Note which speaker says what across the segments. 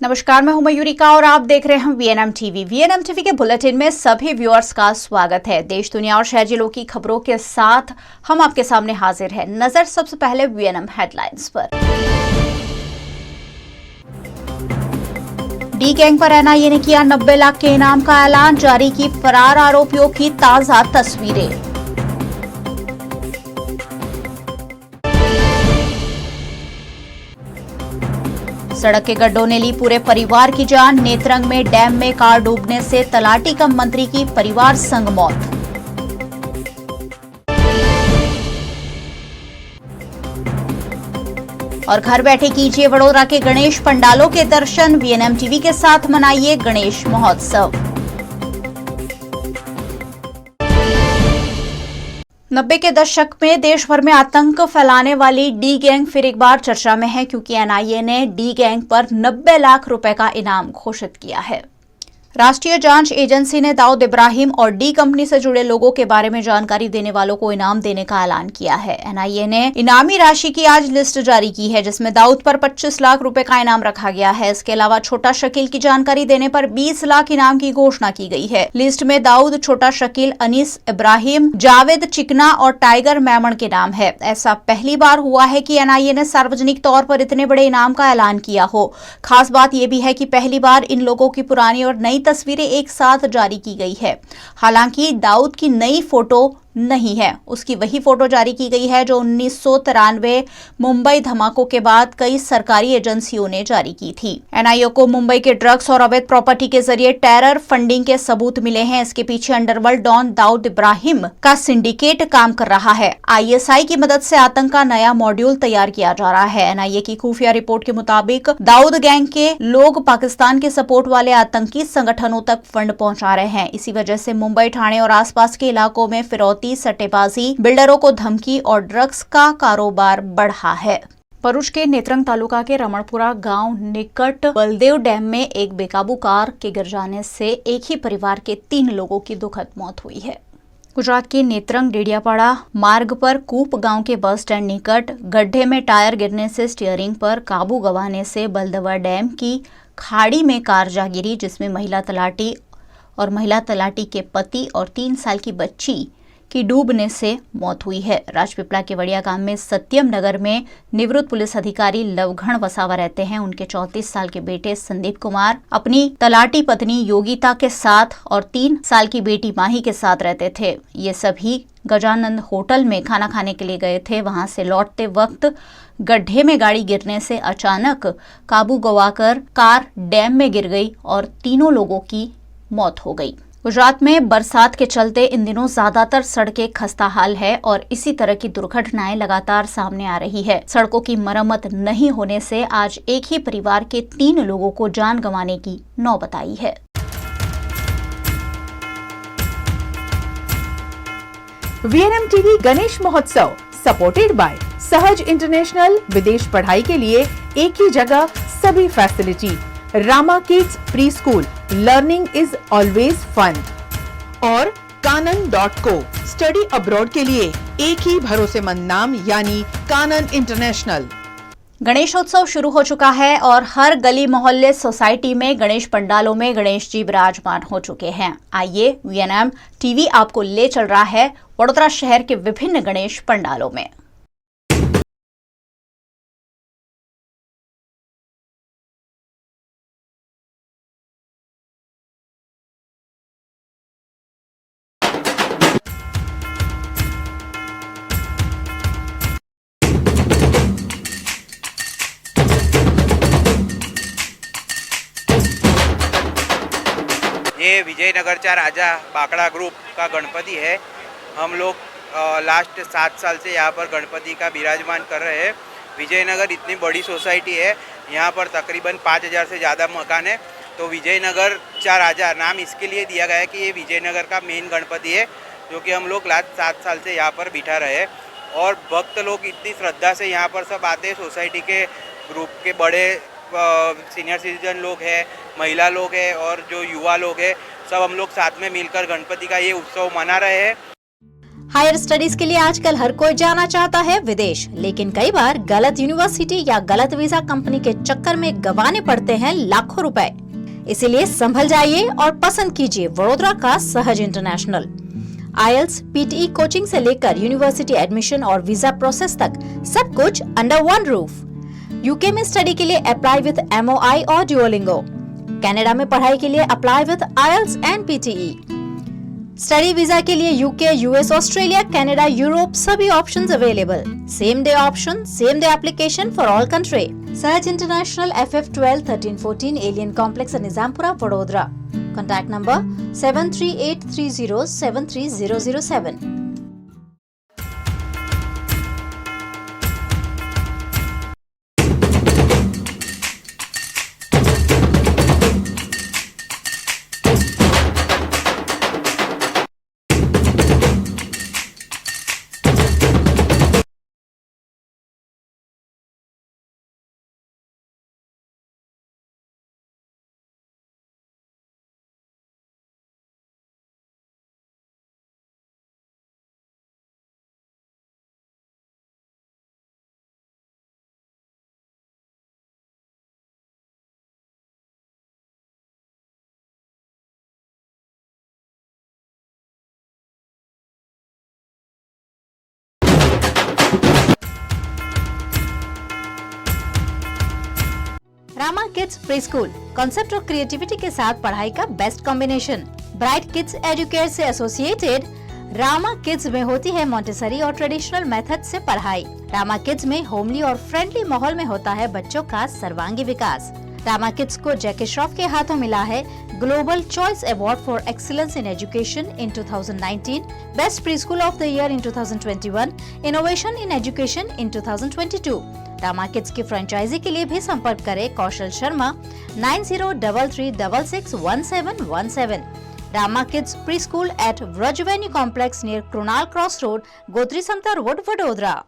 Speaker 1: नमस्कार, मैं हूं मयूरिका और आप देख रहे हैं वीएनएम टीवी। वीएनएम टीवी के बुलेटिन में सभी व्यूअर्स का स्वागत है। देश दुनिया और शहर जिलों की खबरों के साथ हम आपके सामने हाजिर हैं। नजर सबसे पहले वीएनएम हेडलाइंस पर। डी गैंग पर एनआईए ने किया 90 लाख के इनाम का ऐलान, जारी की फरार आरोपियों की ताजा तस्वीरें। सड़क के गड्ढों ने ली पूरे परिवार की जान, नेत्रंग में डैम में कार डूबने से तलाटी कम मंत्री की परिवार संग मौत। और घर बैठे कीजिए वडोदरा के गणेश पंडालों के दर्शन, वीएनएम टीवी के साथ मनाइए गणेश महोत्सव। 90 के दशक में देश भर में आतंक फैलाने वाली डी गैंग फिर एक बार चर्चा में है, क्योंकि एनआईए ने डी गैंग पर 90 लाख रुपए का इनाम घोषित किया है। राष्ट्रीय जांच एजेंसी ने दाऊद इब्राहिम और डी कंपनी से जुड़े लोगों के बारे में जानकारी देने वालों को इनाम देने का ऐलान किया है। एनआईए ने इनामी राशि की आज लिस्ट जारी की है, जिसमें दाऊद पर 25 लाख रुपए का इनाम रखा गया है। इसके अलावा छोटा शकील की जानकारी देने पर 20 लाख इनाम की घोषणा की गई है। लिस्ट में दाऊद, छोटा शकील, अनीस इब्राहिम, जावेद चिकना और टाइगर मेमन के नाम है। ऐसा पहली बार हुआ है कि एनआईए ने सार्वजनिक तौर पर इतने बड़े इनाम का ऐलान किया हो। खास बात यह भी है कि पहली बार इन लोगों की पुरानी और नई तस्वीरें एक साथ जारी की गई है। हालांकि दाऊद की नई फोटो नहीं है, उसकी वही फोटो जारी की गई है जो 1993 मुंबई धमाकों के बाद कई सरकारी एजेंसियों ने जारी की थी। एनआईए को मुंबई के ड्रग्स और अवैध प्रॉपर्टी के जरिए टेरर फंडिंग के सबूत मिले हैं। इसके पीछे अंडरवर्ल्ड डॉन दाऊद इब्राहिम का सिंडिकेट काम कर रहा है। आईएसआई की मदद से आतंक का नया मॉड्यूल तैयार किया जा रहा है। एनआईए की खुफिया रिपोर्ट के मुताबिक दाऊद गैंग के लोग पाकिस्तान के सपोर्ट वाले आतंकी संगठनों तक फंड पहुंचा रहे हैं। इसी वजह से मुंबई, ठाणे और आसपास के इलाकों में फिरौती, सट्टेबाजी, बिल्डरों को धमकी और ड्रग्स का कारोबार बढ़ा है। भरूच के नेत्रंग तालुका के रमणपुरा गांव निकट बलदेव डैम में एक बेकाबू कार के गिर जाने से एक ही परिवार के 3 लोगों की दुखद मौत हुई है। गुजरात के नेत्रंग डेडियापाड़ा मार्ग पर कूप गांव के बस स्टैंड निकट गड्ढे में टायर गिरने से स्टीयरिंग पर काबू गंवाने से बलदेवा डैम की खाड़ी में कार जा गिरी, जिसमें महिला तलाटी के पति और 3 साल की बच्ची की डूबने से मौत हुई है। राजपीपला के वड़िया गांव में सत्यम नगर में निवृत्त पुलिस अधिकारी लवघण वसावा रहते हैं। उनके 34 साल के बेटे संदीप कुमार अपनी तलाटी पत्नी योगिता के साथ और 3 साल की बेटी माही के साथ रहते थे। ये सभी गजानंद होटल में खाना खाने के लिए गए थे। वहां से लौटते वक्त गड्ढे में गाड़ी गिरने से अचानक काबू गंवाकर कार डैम में गिर गई और 3 लोगों की मौत हो गई। गुजरात में बरसात के चलते इन दिनों ज्यादातर सड़कें खस्ताहाल है और इसी तरह की दुर्घटनाएं लगातार सामने आ रही है। सड़कों की मरम्मत नहीं होने से आज एक ही परिवार के 3 लोगों को जान गंवाने की नौबत आई है।
Speaker 2: वीएनएम टीवी गणेश महोत्सव सपोर्टेड बाय सहज इंटरनेशनल। विदेश पढ़ाई के लिए एक ही जगह सभी facility. Rama kids pre school, learning is always fun. और कानन.को, स्टडी अब्रॉड के लिए एक ही भरोसेमंद नाम यानी कानन इंटरनेशनल।
Speaker 1: गणेशोत्सव शुरू हो चुका है और हर गली मोहल्ले सोसाइटी में गणेश पंडालों में गणेश जी विराजमान हो चुके हैं। आइए, वीएनएम टीवी आपको ले चल रहा है वडोदरा शहर के विभिन्न गणेश पंडालों में।
Speaker 3: ये विजयनगर चा राजा बाकड़ा ग्रुप का गणपति है। हम लोग लास्ट 7 साल से यहाँ पर गणपति का विराजमान कर रहे हैं। विजयनगर इतनी बड़ी सोसाइटी है, यहाँ पर तकरीबन 5000 से ज़्यादा मकान है। तो विजयनगर चा राजा नाम इसके लिए दिया गया है कि ये विजयनगर का मेन गणपति है, जो कि हम लोग लास्ट 7 साल से यहाँ पर बिठा रहे हैं। और भक्त लोग इतनी श्रद्धा से यहाँ पर सब आते हैं। सोसाइटी के ग्रुप के बड़े सीनियर सिटीजन लोग हैं, महिला लोग हैं और जो युवा लोग हैं, सब हम लोग साथ में मिलकर गणपति का ये उत्सव मना रहे हैं।
Speaker 1: हायर स्टडीज के लिए आजकल हर कोई जाना चाहता है विदेश, लेकिन कई बार गलत यूनिवर्सिटी या गलत वीजा कंपनी के चक्कर में गंवाने पड़ते हैं लाखों रुपए। इसीलिए संभल जाइए और पसंद कीजिए वडोदरा का सहज इंटरनेशनल। IELTS, PTE कोचिंग से लेकर यूनिवर्सिटी एडमिशन और वीजा प्रोसेस तक सब कुछ अंडर वन रूफ। यूके में स्टडी के लिए अप्लाई विद MOI और Duolingo। कनाडा में पढ़ाई के लिए apply with IELTS and PTE। Study visa के लिए UK, US, Australia, Canada, Europe सभी options available. Same day option, same day application for all country. Sahaj international FF12 1314 alien complex Nizampura Vadodara. Contact number 7383073007। Rama kids pre school concept और creativity के साथ पढ़ाई का best combination. Bright kids educare से associated Rama kids में होती है मॉन्टेसरी और ट्रेडिशनल मेथड से पढ़ाई। रामा किड्स में होमली और फ्रेंडली माहौल में होता है बच्चों का सर्वांगी विकास। रामा किड्स को जैकी श्रॉफ के हाथों मिला है global choice award for excellence in education in 2019, best pre school of the year in 2021, innovation in education in 2022। Rama kids की फ्रेंचाइजी के लिए भी संपर्क करें Kaushal Sharma 9033661717। Rama kids pre school at व्रजवेन्यू complex near Krunal cross road, Gotri Samta road, Vadodara.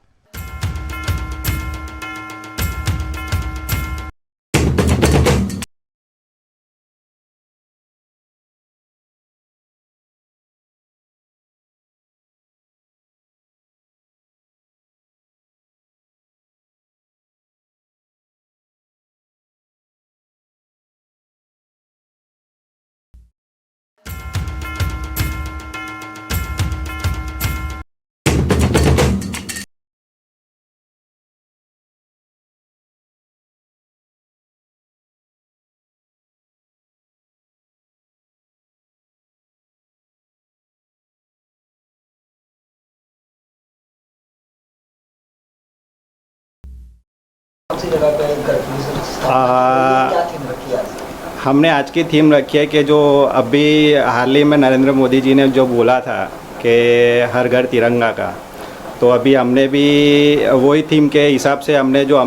Speaker 4: हमने आज की थीम रखी है कि जो अभी हाल ही में नरेंद्र मोदी जी ने जो बोला था कि हर घर तिरंगा का, तो अभी हमने भी वही थीम के हिसाब से हमने जो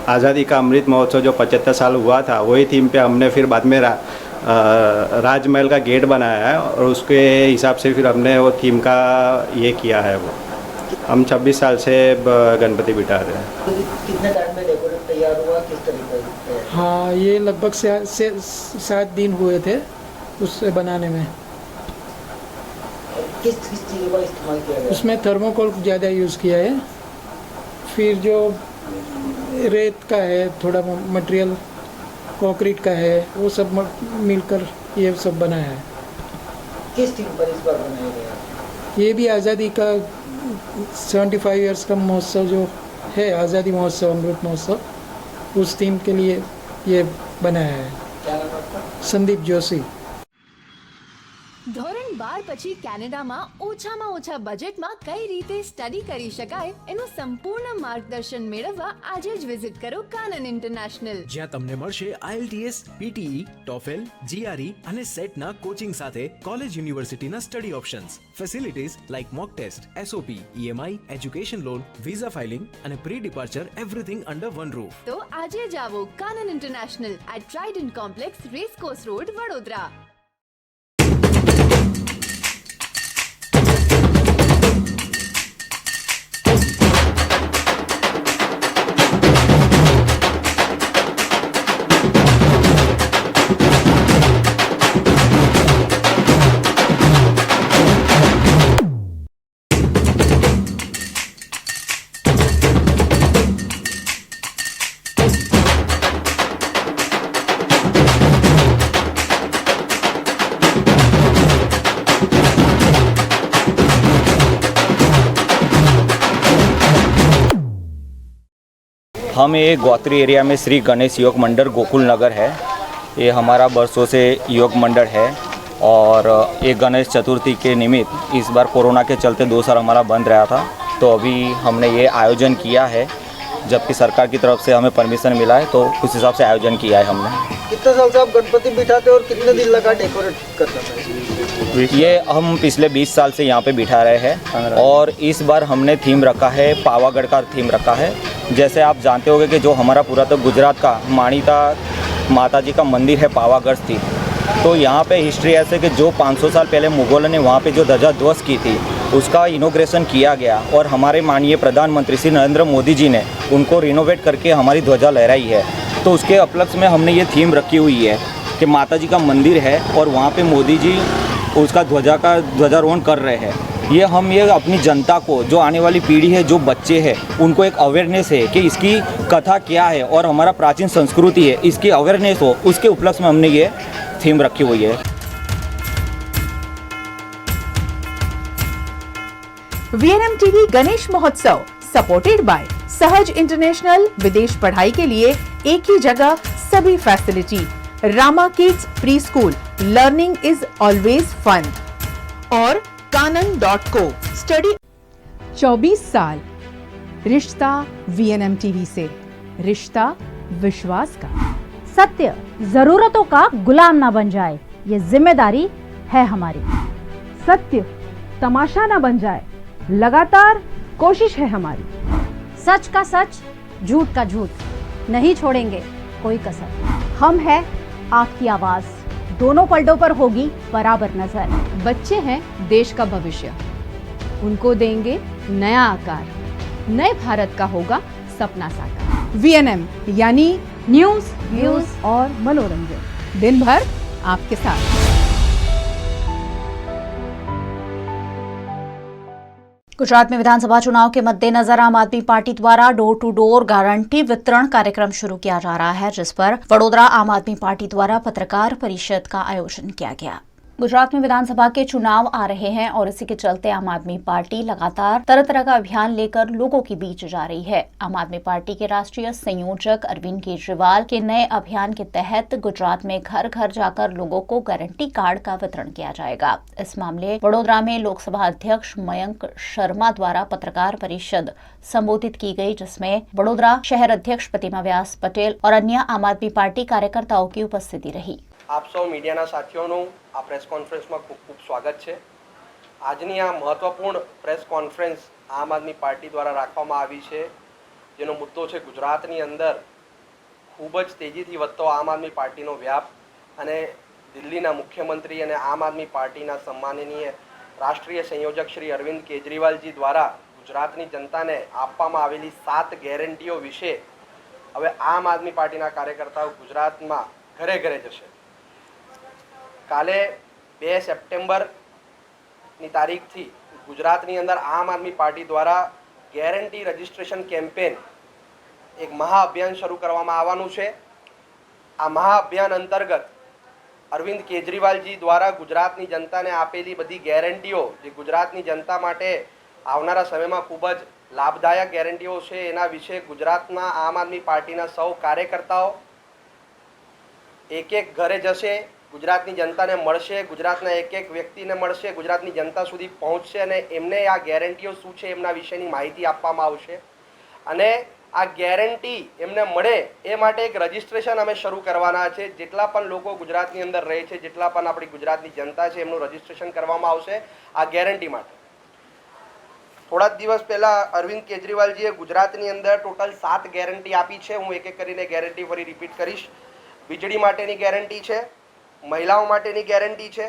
Speaker 4: आज़ादी का अमृत महोत्सव जो 75 साल हुआ था, वही थीम पे हमने फिर बाद में राजमहल का गेट बनाया है और उसके हिसाब से फिर हमने वो थीम का ये किया है। वो हम 26 साल से गणपति बिठा रहे हैं।
Speaker 5: कितने टाइम में डेकोरेट तैयार हुआ, किस तरीके से?
Speaker 6: हाँ, ये लगभग 7 दिन हुए थे उससे बनाने में।
Speaker 5: किस चीज़ का इस्तेमाल किया गया?
Speaker 6: उसमें थर्मोकोल ज़्यादा यूज़ किया है, फिर जो रेत का है, थोड़ा मटेरियल कंक्रीट का है, वो सब मिलकर ये सब बनाया है।
Speaker 5: किस थीम पर इस बार बनाया गया?
Speaker 6: ये भी आज़ादी का 75 इयर्स का महोत्सव जो है, आज़ादी महोत्सव, अमृत महोत्सव, उस थीम के लिए ये बनाया है।
Speaker 5: क्या नाम आपका?
Speaker 6: संदीप जोशी।
Speaker 7: ધોરણ 12 પછી કેનેડામાં ઓછામાં ઓછા બજેટમાં કઈ રીતે સ્ટડી કરી શકાય એનું સંપૂર્ણ માર્ગદર્શન મેળવવા આજે જ વિઝિટ કરો કાનન ઇન્ટરનેશનલ,
Speaker 8: જ્યાં તમને મળશે IELTS, PTE, TOEFL, GRE અને સેટના કોચિંગ સાથે કોલેજ યુનિવર્સિટીના study options, facilities like mock test, SOP, EMI, education loan, visa filing અને pre departure, everything under one roof.
Speaker 7: તો આજે જ આવો Kanan international at Trident complex, racecourse road, Vadodara.
Speaker 9: हम ये गौत्री एरिया में श्री गणेश योग मंडल गोकुल नगर है। ये हमारा बरसों से योग मंडल है और ये गणेश चतुर्थी के निमित्त इस बार कोरोना के चलते 2 साल हमारा बंद रहा था, तो अभी हमने ये आयोजन किया है। जबकि सरकार की तरफ से हमें परमिशन मिला है, तो उस हिसाब से आयोजन किया है हमने।
Speaker 5: कितने साल से आप गणपति बिठाते और कितने दिन लगा डेकोरेट करना था?
Speaker 9: ये हम पिछले 20 साल से यहाँ पे बिठा रहे हैं और इस बार हमने थीम रखा है, पावागढ़ का थीम रखा है। जैसे आप जानते होंगे कि जो हमारा पूरा तो गुजरात का माणिता माता जी का मंदिर है पावागढ़ स्थित, तो यहाँ पे हिस्ट्री ऐसे कि जो 500 साल पहले मुगलों ने वहाँ पे जो ध्वजा ध्वस्त की थी उसका इनोग्रेशन किया गया और हमारे माननीय प्रधानमंत्री श्री नरेंद्र मोदी जी ने उनको रिनोवेट करके हमारी ध्वजा लहराई है। तो उसके उपलक्ष्य में हमने ये थीम रखी हुई है कि माता जी का मंदिर है और वहाँ पे मोदी जी उसका ध्वजारोहण कर रहे हैं। ये अपनी जनता को, जो आने वाली पीढ़ी है, जो बच्चे हैं, उनको एक अवेयरनेस है कि इसकी कथा क्या है और हमारा प्राचीन संस्कृति है, इसकी अवेयरनेस हो, उसके उपलक्ष्य में हमने ये थीम रखी हुई है।
Speaker 2: VNM TV गणेश महोत्सव सपोर्टेड बाय सहज इंटरनेशनल, विदेश पढ़ाई के लिए एक ही जगह सभी facility, Rama kids pre school, learning is always fun और कानन.co स्टडी। 24 साल रिश्ता VNM TV से, रिश्ता विश्वास का।
Speaker 1: सत्य जरूरतों का गुलाम ना बन जाए, ये जिम्मेदारी है हमारी।
Speaker 10: सत्य तमाशा ना बन जाए, लगातार कोशिश है हमारी।
Speaker 1: सच का सच, झूठ का झूठ, नहीं छोड़ेंगे कोई कसर। हम है आपकी आवाज, दोनों पलटों पर होगी बराबर नजर।
Speaker 10: बच्चे हैं देश का भविष्य, उनको देंगे नया आकार, नए भारत का होगा सपना साकार।
Speaker 2: VNM यानी
Speaker 10: न्यूज,
Speaker 1: व्यूज
Speaker 10: और मनोरंजन,
Speaker 2: दिन भर आपके साथ।
Speaker 1: गुजरात में विधानसभा चुनाव के मद्देनजर आम आदमी पार्टी द्वारा डोर टू डोर गारंटी वितरण कार्यक्रम शुरू किया जा रहा है, जिस पर वडोदरा आम आदमी पार्टी द्वारा पत्रकार परिषद का आयोजन किया गया। गुजरात में विधानसभा के चुनाव आ रहे हैं और इसी के चलते आम आदमी पार्टी लगातार तरह तरह का अभियान लेकर लोगों के बीच जा रही है। आम आदमी पार्टी के राष्ट्रीय संयोजक अरविंद केजरीवाल के नए अभियान के तहत गुजरात में घर घर जाकर लोगों को गारंटी कार्ड का वितरण किया जाएगा। इस मामले वडोदरा में लोकसभा अध्यक्ष मयंक शर्मा द्वारा पत्रकार परिषद संबोधित की गई, जिसमें वडोदरा शहर अध्यक्ष प्रतिमा व्यास पटेल और अन्य आम आदमी पार्टी कार्यकर्ताओं की उपस्थिति रही।
Speaker 11: आप सौ मीडियाना साथीओનું આ પ્રેસ કોન્ફરન્સમાં ખૂબ ખૂબ સ્વાગત છે। આજની આ મહત્વપૂર્ણ પ્રેસ કોન્ફરન્સ આમ આદમી પાર્ટી દ્વારા રાખવામાં આવી છે, જેનો મુદ્દો છે ગુજરાતની અંદર ખૂબ જ તેજીથી વધતો આમ આદમી પાર્ટીનો વ્યાપ અને દિલ્હીના મુખ્યમંત્રી અને આમ આદમી પાર્ટીના સન્માનનીય રાષ્ટ્રીય સંયોજક શ્રી અરવિંદ કેજરીવાલજી દ્વારા ગુજરાતની જનતાને આપવામાં આવેલી 7 ગેરંટીઓ વિશે હવે આમ આદમી પાર્ટીના કાર્યકર્તાઓ ગુજરાતમાં ઘરે ઘરે જશે। કાલે 2 સપ્ટેમ્બરની તારીખથી ગુજરાતની અંદર આમ આદમી પાર્ટી દ્વારા ગેરંટી રજિસ્ટ્રેશન કેમ્પેન એક મહાઅભિયાન શરૂ કરવામાં આવવાનું છે। આ મહાઅભિયાન અંતર્ગત અરવિંદ કેજરીવાલજી દ્વારા ગુજરાતની જનતાને આપેલી બધી ગેરંટીઓ, જે ગુજરાતની જનતા માટે આવનારા સમયમાં ખૂબ જ લાભદાયક ગેરંટીઓ છે, એના વિશે ગુજરાતના આમ આદમી પાર્ટીના સૌ કાર્યકર્તાઓ એક એક ઘરે જશે, ગુજરાતની જનતાને મળશે, ગુજરાતના એક એક વ્યક્તિને મળશે, ગુજરાતની જનતા સુધી પહોંચશે અને એમને આ ગેરંટીઓ શું છે એમના વિશેની માહિતી આપવામાં આવશે। અને આ ગેરંટી એમને મળે એ માટે એક રજિસ્ટ્રેશન અમે શરૂ કરવાના છે। જેટલા પણ લોકો ગુજરાતની અંદર રહે છે, જેટલા પણ આપણી ગુજરાતની જનતા છે, એમનું રજિસ્ટ્રેશન કરવામાં આવશે આ ગેરંટી માટે। થોડા દિવસ પહેલાં અરવિંદ કેજરીવાલજીએ ગુજરાતની અંદર ટોટલ 7 ગેરંટી આપી છે। હું એક એક કરીને ગેરંટી ફરી રિપીટ કરીશ। વીજળી માટેની ગેરંટી છે, મહિલાઓ માટેની ગેરંટી છે,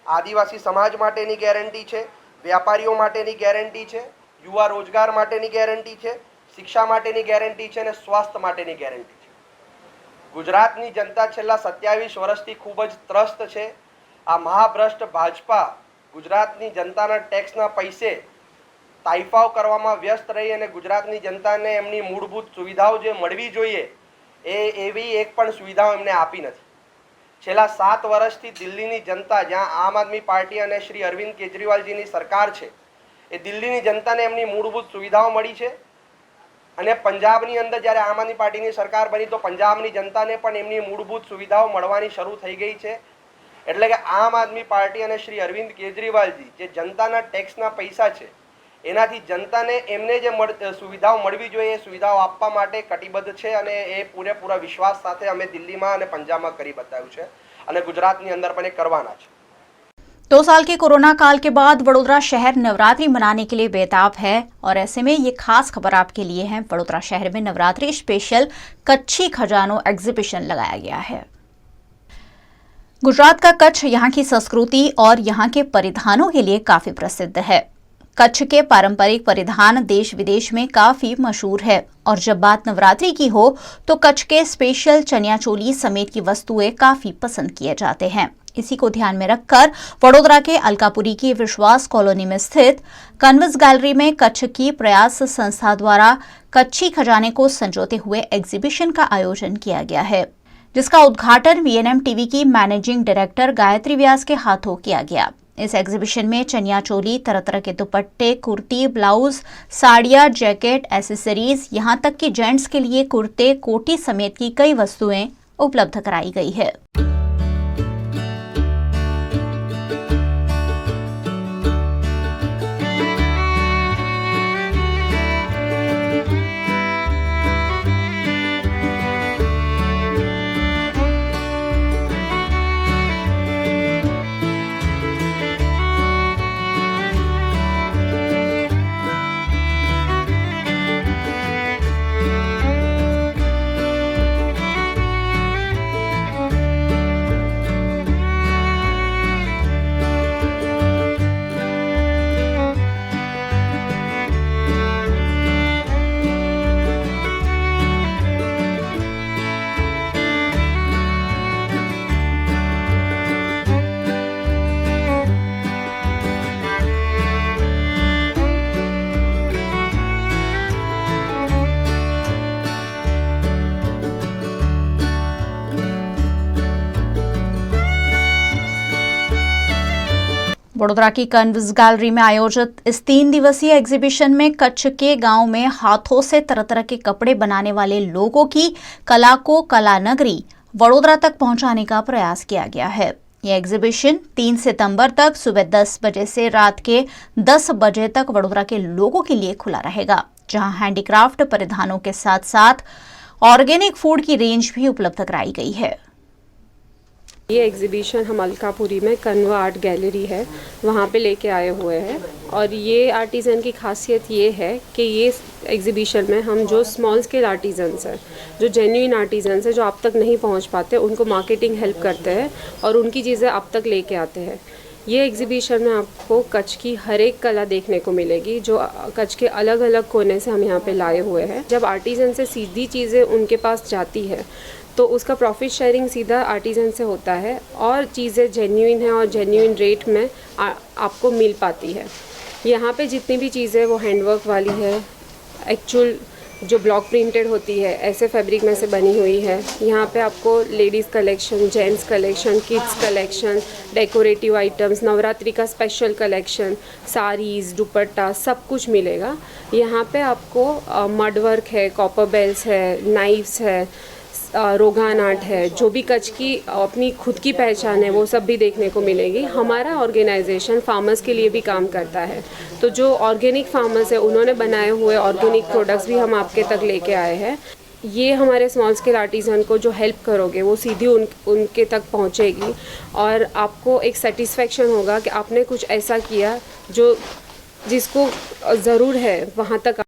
Speaker 11: આદિવાસી સમાજ માટેની ગેરંટી છે, વ્યાપારીઓ માટેની ગેરંટી છે, યુવા રોજગાર માટેની ગેરંટી છે, શિક્ષા માટેની ગેરંટી છે અને સ્વાસ્થ્ય માટેની ગેરંટી છે। ગુજરાતની જનતા છેલ્લા 27 વર્ષથી ખૂબ જ ત્રસ્ત છે। આ મહાભ્રષ્ટ ભાજપા ગુજરાતની જનતાના ટેક્સના પૈસે તાઇફાઓ કરવામાં વ્યસ્ત રહી અને ગુજરાતની જનતાને એમની મૂળભૂત સુવિધાઓ જે મળવી જોઈએ એવી એક પણ સુવિધાઓ એમને આપી નથી। છેલ્લા 7 વર્ષથી દિલ્હીની જનતા, જ્યાં આમ આદમી પાર્ટી અને શ્રી અરવિંદ કેજરીવાલજીની સરકાર છે, એ દિલ્હીની જનતાને એમની મૂળભૂત સુવિધાઓ મળી છે। અને પંજાબની અંદર જ્યારે આમ આદમી પાર્ટીની સરકાર બની તો પંજાબની જનતાને પણ એમની મૂળભૂત સુવિધાઓ મળવાની શરૂ થઈ ગઈ છે. એટલે કે આમ આદમી પાર્ટી અને શ્રી અરવિંદ કેજરીવાલજી જે જનતાના ટેક્સના પૈસા છે એનાથી જનતાને એમને જે સુવિધાઓ મળવી જોઈએ એ સુવિધાઓ આપવા માટે કટિબદ્ધ છે અને એ પૂરેપૂરા વિશ્વાસ સાથે અમે દિલ્હીમાં અને પંજાબમાં કરી બતાવ્યું છે અને ગુજરાતની અંદર પણ એ કરવાના છે.
Speaker 1: 2 साल के कोरोना काल के बाद वडोदरा शहर नवरात्रि मनाने के लिए बेताब है और ऐसे में ये खास खबर आपके लिए है। वडोदरा शहर में नवरात्रि स्पेशल कच्छी खजानो एग्जीबिशन लगाया गया है। गुजरात का कच्छ यहाँ की संस्कृति और यहाँ के परिधानों के लिए काफी प्रसिद्ध है। कच्छ के पारंपरिक परिधान देश विदेश में काफी मशहूर है और जब बात नवरात्रि की हो तो कच्छ के स्पेशल चनिया चोली समेत की वस्तुएं काफी पसंद किए जाते हैं। इसी को ध्यान में रखकर वडोदरा के अलकापुरी की विश्वास कॉलोनी में स्थित कन्वस गैलरी में कच्छ की प्रयास संस्था द्वारा कच्छी खजाने को संजोते हुए एग्जीबिशन का आयोजन किया गया है, जिसका उद्घाटन वीएनएम टीवी की मैनेजिंग डायरेक्टर गायत्री व्यास के हाथों किया गया। इस एग्जीबिशन में चनिया चोली, तरह तरह के दुपट्टे, कुर्ती, ब्लाउज, साड़ियां, जैकेट, एसेसरीज, यहाँ तक कि जेंट्स के लिए कुर्ते, कोटी समेत की कई वस्तुएं उपलब्ध कराई गई है। वडोदरा की कन्वस गैलरी में आयोजित इस 3 दिवसीय एग्जीबिशन में कच्छ के गांव में हाथों से तरह तरह के कपड़े बनाने वाले लोगों की कला को कला नगरी वडोदरा तक पहुंचाने का प्रयास किया गया है। यह एग्जीबिशन 3 सितंबर तक सुबह 10 बजे से रात के 10 बजे तक वडोदरा के लोगों के लिए खुला रहेगा, जहां हैंडीक्राफ्ट परिधानों के साथ साथ ऑर्गेनिक फूड की रेंज भी उपलब्ध कराई गई है।
Speaker 12: ये एग्जीबिशन हम अलकापुरी में कन्वा आर्ट गैलरी है वहाँ पे लेके आए हुए हैं और ये आर्टिज़न की खासियत ये है कि ये एग्जीबिशन में हम जो स्मॉल स्केल आर्टिजन्स हैं, जो जेन्युइन आर्टिजन्स हैं, जो आप तक नहीं पहुँच पाते, उनको मार्केटिंग हेल्प करते हैं और उनकी चीज़ें आप तक लेके आते हैं। ये एग्जीबिशन में आपको कच्छ की हर एक कला देखने को मिलेगी जो कच्छ के अलग अलग कोने से हम यहाँ पे लाए हुए हैं। जब आर्टिजन से सीधी चीज़ें उनके पास जाती है तो उसका प्रॉफिट शेयरिंग सीधा आर्टिजन से होता है और चीज़ें जेन्युइन है और जेन्युइन रेट में आपको मिल पाती है। यहाँ पे जितनी भी चीज़ें वो हैंडवर्क वाली है, एक्चुअल जो ब्लॉक प्रिंटेड होती है ऐसे फैब्रिक में से बनी हुई है। यहाँ पे आपको ladies collection, gents collection, kids collection, decorative items, Navratri का स्पेशल कलेक्शन, साड़ीज़, दुपट्टा, सब कुछ मिलेगा। यहाँ पे आपको मड वर्क है, कॉपर बेल्स है, नाइफ्स है, रोगान आर्ट है, जो भी कच्छ की अपनी खुद की पहचान है वो सब भी देखने को मिलेगी। हमारा ऑर्गेनाइजेशन फार्मर्स के लिए भी काम करता है, तो जो ऑर्गेनिक फार्मर्स है उन्होंने बनाए हुए ऑर्गेनिक प्रोडक्ट्स भी हम आपके तक लेके आए हैं। ये हमारे स्मॉल स्केल आर्टिज़न को जो हेल्प करोगे वो सीधी उनके तक पहुंचेगी और आपको एक सेटिस्फेक्शन होगा कि आपने कुछ ऐसा किया जो जिसको ज़रूर है वहाँ तक